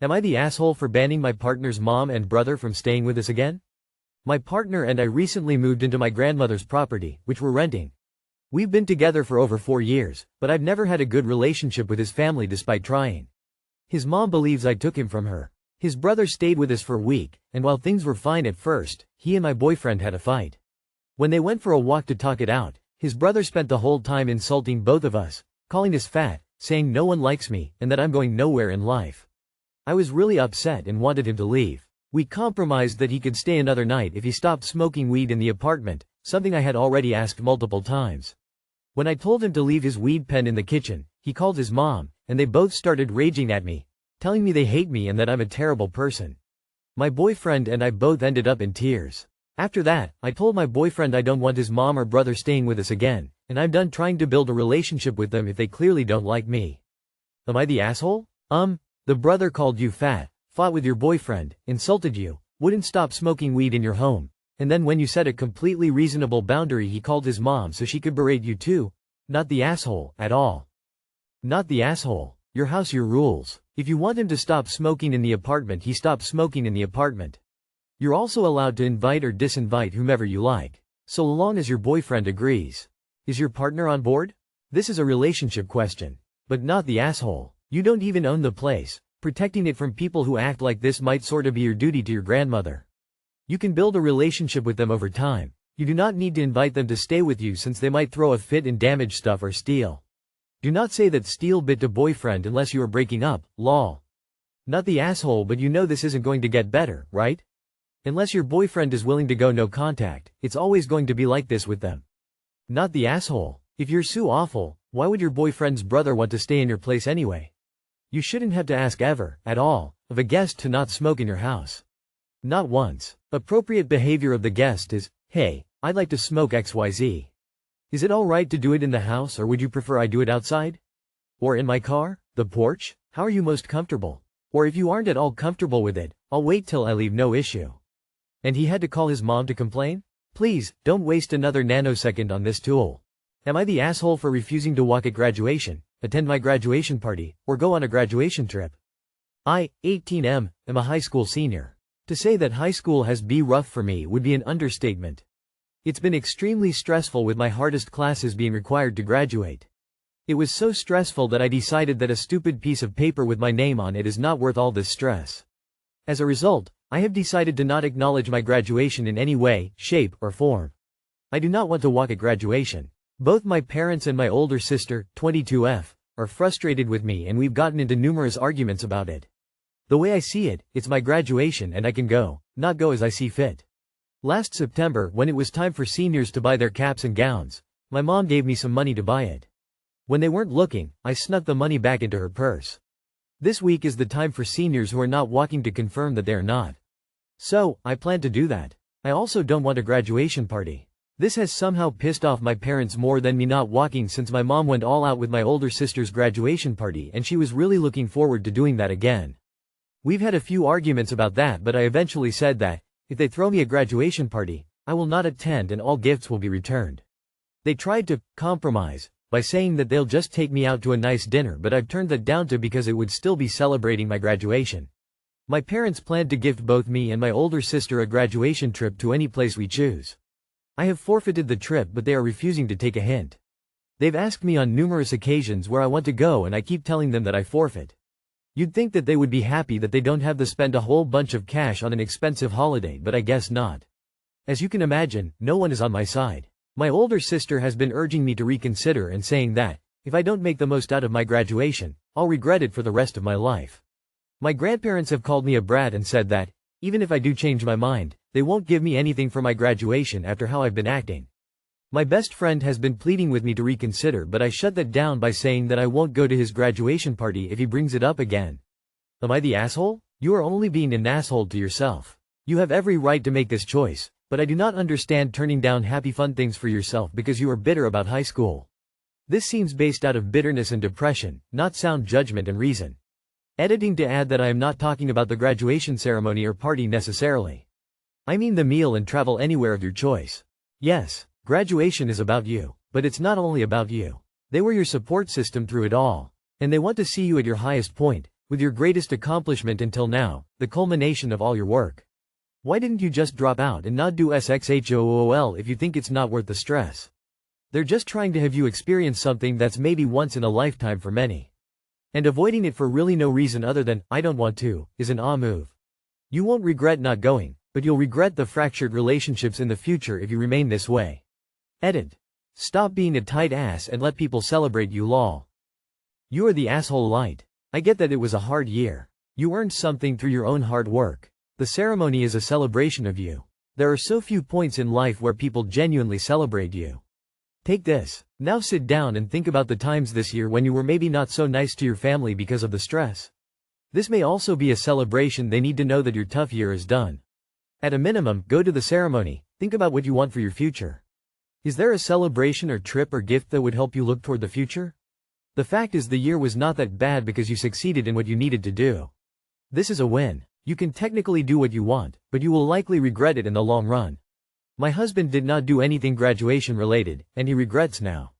Am I the asshole for banning my partner's mom and brother from staying with us again? My partner and I recently moved into my grandmother's property, which we're renting. We've been together for over 4 years, but I've never had a good relationship with his family despite trying. His mom believes I took him from her. His brother stayed with us for a week, and while things were fine at first, he and my boyfriend had a fight. When they went for a walk to talk it out, his brother spent the whole time insulting both of us, calling us fat, saying no one likes me, and that I'm going nowhere in life. I was really upset and wanted him to leave. We compromised that he could stay another night if he stopped smoking weed in the apartment, something I had already asked multiple times. When I told him to leave his weed pen in the kitchen, he called his mom, and they both started raging at me, telling me they hate me and that I'm a terrible person. My boyfriend and I both ended up in tears. After that, I told my boyfriend I don't want his mom or brother staying with us again, and I'm done trying to build a relationship with them if they clearly don't like me. Am I the asshole? The brother called you fat, fought with your boyfriend, insulted you, wouldn't stop smoking weed in your home, and then when you set a completely reasonable boundary he called his mom so she could berate you too. Not the asshole, at all. Not the asshole. Your house, your rules. If you want him to stop smoking in the apartment, he stops smoking in the apartment. You're also allowed to invite or disinvite whomever you like, so long as your boyfriend agrees. Is your partner on board? This is a relationship question. But not the asshole. You don't even own the place. Protecting it from people who act like this might sorta be your duty to your grandmother. You can build a relationship with them over time. You do not need to invite them to stay with you since they might throw a fit and damage stuff or steal. Do not say that steal bit to boyfriend unless you are breaking up, lol. Not the asshole, but you know this isn't going to get better, right? Unless your boyfriend is willing to go no contact, it's always going to be like this with them. Not the asshole. If you're so awful, why would your boyfriend's brother want to stay in your place anyway? You shouldn't have to ask ever, at all, of a guest to not smoke in your house. Not once. Appropriate behavior of the guest is, hey, I'd like to smoke XYZ. Is it alright to do it in the house or would you prefer I do it outside? Or in my car? The porch? How are you most comfortable? Or if you aren't at all comfortable with it, I'll wait till I leave, no issue. And he had to call his mom to complain? Please, don't waste another nanosecond on this tool. Am I the asshole for refusing to walk at graduation, attend my graduation party, or go on a graduation trip? I, 18M, am a high school senior. To say that high school has been rough for me would be an understatement. It's been extremely stressful with my hardest classes being required to graduate. It was so stressful that I decided that a stupid piece of paper with my name on it is not worth all this stress. As a result, I have decided to not acknowledge my graduation in any way, shape, or form. I do not want to walk at graduation. Both my parents and my older sister, 22F, are frustrated with me and we've gotten into numerous arguments about it. The way I see it, it's my graduation and I can go, not go as I see fit. Last September, when it was time for seniors to buy their caps and gowns, my mom gave me some money to buy it. When they weren't looking, I snuck the money back into her purse. This week is the time for seniors who are not walking to confirm that they are not. So, I plan to do that. I also don't want a graduation party. This has somehow pissed off my parents more than me not walking since my mom went all out with my older sister's graduation party and she was really looking forward to doing that again. We've had a few arguments about that, but I eventually said that, if they throw me a graduation party, I will not attend and all gifts will be returned. They tried to compromise by saying that they'll just take me out to a nice dinner, but I've turned that down too because it would still be celebrating my graduation. My parents planned to gift both me and my older sister a graduation trip to any place we choose. I have forfeited the trip, but they are refusing to take a hint. They've asked me on numerous occasions where I want to go and I keep telling them that I forfeit. You'd think that they would be happy that they don't have to spend a whole bunch of cash on an expensive holiday, but I guess not. As you can imagine, no one is on my side. My older sister has been urging me to reconsider and saying that, if I don't make the most out of my graduation, I'll regret it for the rest of my life. My grandparents have called me a brat and said that, even if I do change my mind, they won't give me anything for my graduation after how I've been acting. My best friend has been pleading with me to reconsider, but I shut that down by saying that I won't go to his graduation party if he brings it up again. Am I the asshole? You are only being an asshole to yourself. You have every right to make this choice, but I do not understand turning down happy fun things for yourself because you are bitter about high school. This seems based out of bitterness and depression, not sound judgment and reason. Editing to add that I am not talking about the graduation ceremony or party necessarily. I mean the meal and travel anywhere of your choice. Yes, graduation is about you, but it's not only about you. They were your support system through it all, and they want to see you at your highest point, with your greatest accomplishment until now, the culmination of all your work. Why didn't you just drop out and not do SXHOOL if you think it's not worth the stress? They're just trying to have you experience something that's maybe once in a lifetime for many. And avoiding it for really no reason other than, I don't want to, is an move. You won't regret not going, but you'll regret the fractured relationships in the future if you remain this way. Edit. Stop being a tight ass and let people celebrate you lol. You are the asshole light. I get that it was a hard year. You earned something through your own hard work. The ceremony is a celebration of you. There are so few points in life where people genuinely celebrate you. Take this. Now sit down and think about the times this year when you were maybe not so nice to your family because of the stress. This may also be a celebration. They need to know that your tough year is done. At a minimum, go to the ceremony, think about what you want for your future. Is there a celebration or trip or gift that would help you look toward the future? The fact is the year was not that bad because you succeeded in what you needed to do. This is a win. You can technically do what you want, but you will likely regret it in the long run. My husband did not do anything graduation related, and he regrets now.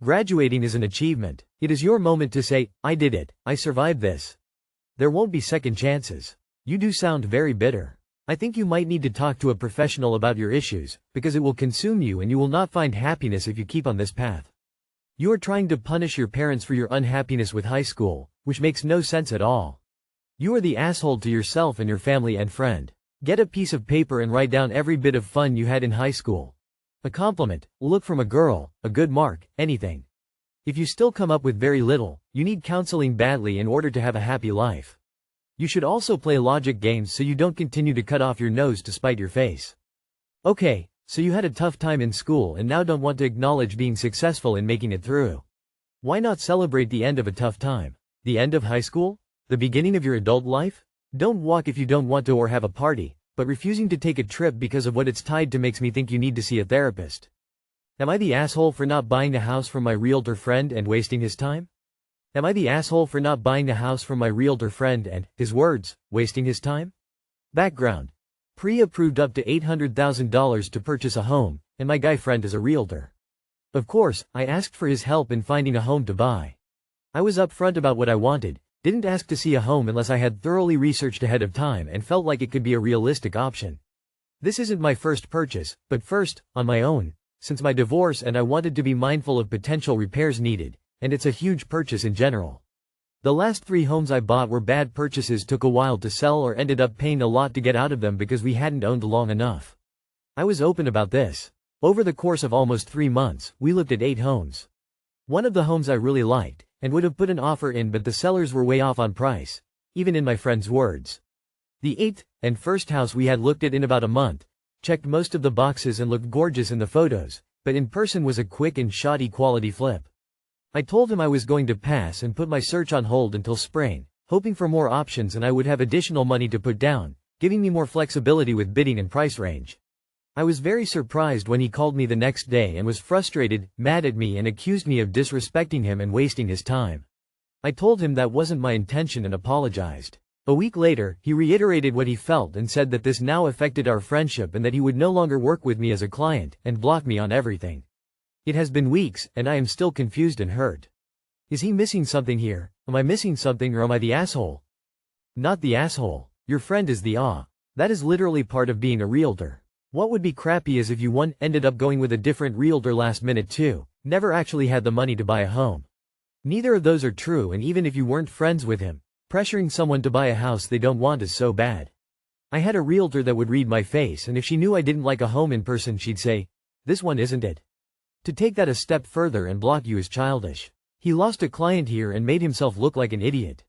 Graduating is an achievement. It is your moment to say, I did it, I survived this. There won't be second chances. You do sound very bitter. I think you might need to talk to a professional about your issues, because it will consume you and you will not find happiness if you keep on this path. You are trying to punish your parents for your unhappiness with high school, which makes no sense at all. You are the asshole to yourself and your family and friend. Get a piece of paper and write down every bit of fun you had in high school. A compliment, a look from a girl, a good mark, anything. If you still come up with very little, you need counseling badly in order to have a happy life. You should also play logic games so you don't continue to cut off your nose to spite your face. Okay, so you had a tough time in school and now don't want to acknowledge being successful in making it through. Why not celebrate the end of a tough time? The end of high school? The beginning of your adult life? Don't walk if you don't want to or have a party, but refusing to take a trip because of what it's tied to makes me think you need to see a therapist. Am I the asshole for not buying a house from my realtor friend and wasting his time? Am I the asshole for not buying a house from my realtor friend and, his words, wasting his time? Background. Pre-approved up to $800,000 to purchase a home, and my guy friend is a realtor. Of course, I asked for his help in finding a home to buy. I was upfront about what I wanted, didn't ask to see a home unless I had thoroughly researched ahead of time and felt like it could be a realistic option. This isn't my first purchase, but first, on my own, since my divorce, and I wanted to be mindful of potential repairs needed, and it's a huge purchase in general. The last 3 homes I bought were bad purchases, took a while to sell or ended up paying a lot to get out of them because we hadn't owned long enough. I was open about this. Over the course of almost 3 months, we looked at 8 homes. One of the homes I really liked, and would have put an offer in, but the sellers were way off on price, even in my friend's words. The 8th and first house we had looked at in about a month, checked most of the boxes and looked gorgeous in the photos, but in person was a quick and shoddy quality flip. I told him I was going to pass and put my search on hold until spring, hoping for more options and I would have additional money to put down, giving me more flexibility with bidding and price range. I was very surprised when he called me the next day and was frustrated, mad at me, and accused me of disrespecting him and wasting his time. I told him that wasn't my intention and apologized. A week later, he reiterated what he felt and said that this now affected our friendship and that he would no longer work with me as a client and block me on everything. It has been weeks, and I am still confused and hurt. Is he missing something here? Am I missing something, or am I the asshole? Not the asshole. Your friend is the That is literally part of being a realtor. What would be crappy is if you ended up going with a different realtor last minute too, never actually had the money to buy a home. Neither of those are true, and even if you weren't friends with him, pressuring someone to buy a house they don't want is so bad. I had a realtor that would read my face, and if she knew I didn't like a home in person she'd say, "This one isn't it." To take that a step further and block you is childish. He lost a client here and made himself look like an idiot.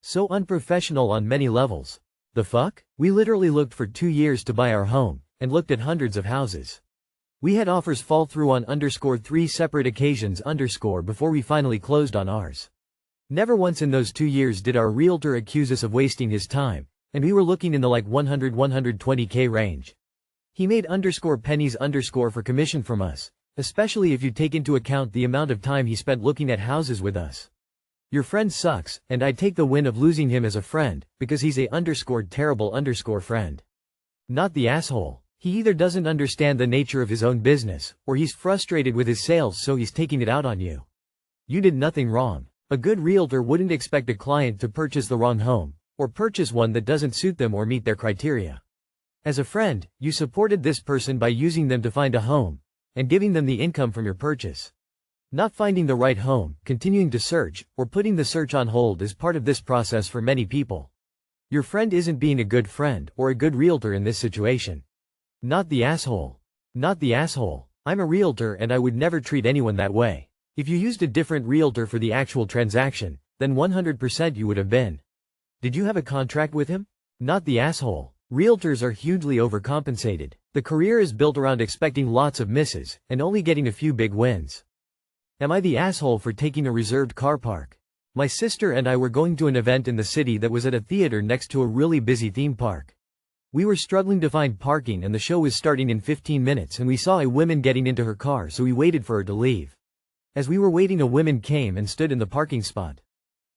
So unprofessional on many levels. The fuck? We literally looked for 2 years to buy our home, and looked at hundreds of houses. We had offers fall through on _3 separate occasions before we finally closed on ours. Never once in those 2 years did our realtor accuse us of wasting his time, and we were looking in the like 100–120K range. He made pennies for commission from us, especially if you take into account the amount of time he spent looking at houses with us. Your friend sucks, and I take the win of losing him as a friend, because he's a terrible friend. Not the asshole. He either doesn't understand the nature of his own business, or he's frustrated with his sales so he's taking it out on you. You did nothing wrong. A good realtor wouldn't expect a client to purchase the wrong home, or purchase one that doesn't suit them or meet their criteria. As a friend, you supported this person by using them to find a home, and giving them the income from your purchase. Not finding the right home, continuing to search, or putting the search on hold is part of this process for many people. Your friend isn't being a good friend or a good realtor in this situation. Not the asshole. Not the asshole. I'm a realtor and I would never treat anyone that way. If you used a different realtor for the actual transaction, then 100% you would have been. Did you have a contract with him? Not the asshole. Realtors are hugely overcompensated. The career is built around expecting lots of misses, and only getting a few big wins. Am I the asshole for taking a reserved car park? My sister and I were going to an event in the city that was at a theater next to a really busy theme park. We were struggling to find parking and the show was starting in 15 minutes and we saw a woman getting into her car, so we waited for her to leave. As we were waiting, a woman came and stood in the parking spot.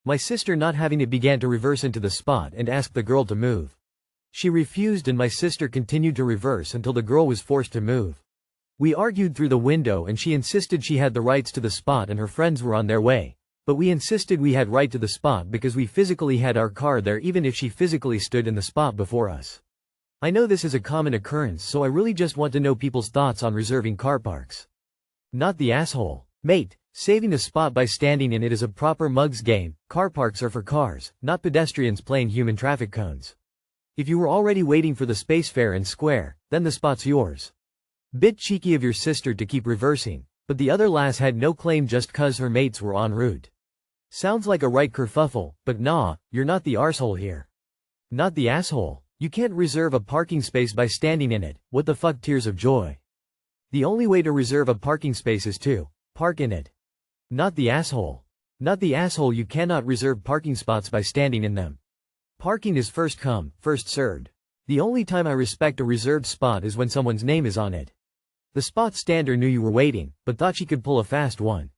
My sister, not having it, began to reverse into the spot and asked the girl to move. She refused and my sister continued to reverse until the girl was forced to move. We argued through the window and she insisted she had the rights to the spot and her friends were on their way, but we insisted we had right to the spot because we physically had our car there, even if she physically stood in the spot before us. I know this is a common occurrence, so I really just want to know people's thoughts on reserving car parks. Not the asshole. Mate, saving a spot by standing in it is a proper mugs game. Car parks are for cars, not pedestrians playing human traffic cones. If you were already waiting for the space fair and square, then the spot's yours. Bit cheeky of your sister to keep reversing, but the other lass had no claim just cause her mates were en route. Sounds like a right kerfuffle, but nah, you're not the arsehole here. Not the asshole. You can't reserve a parking space by standing in it. What the fuck, tears of joy. The only way to reserve a parking space is to park in it. Not the asshole. Not the asshole. You cannot reserve parking spots by standing in them. Parking is first come, first served. The only time I respect a reserved spot is when someone's name is on it. The spot stander knew you were waiting, but thought she could pull a fast one.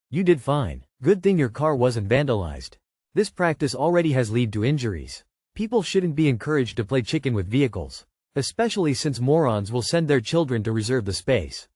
You did fine. Good thing your car wasn't vandalized. This practice already has led to injuries. People shouldn't be encouraged to play chicken with vehicles, especially since morons will send their children to reserve the space.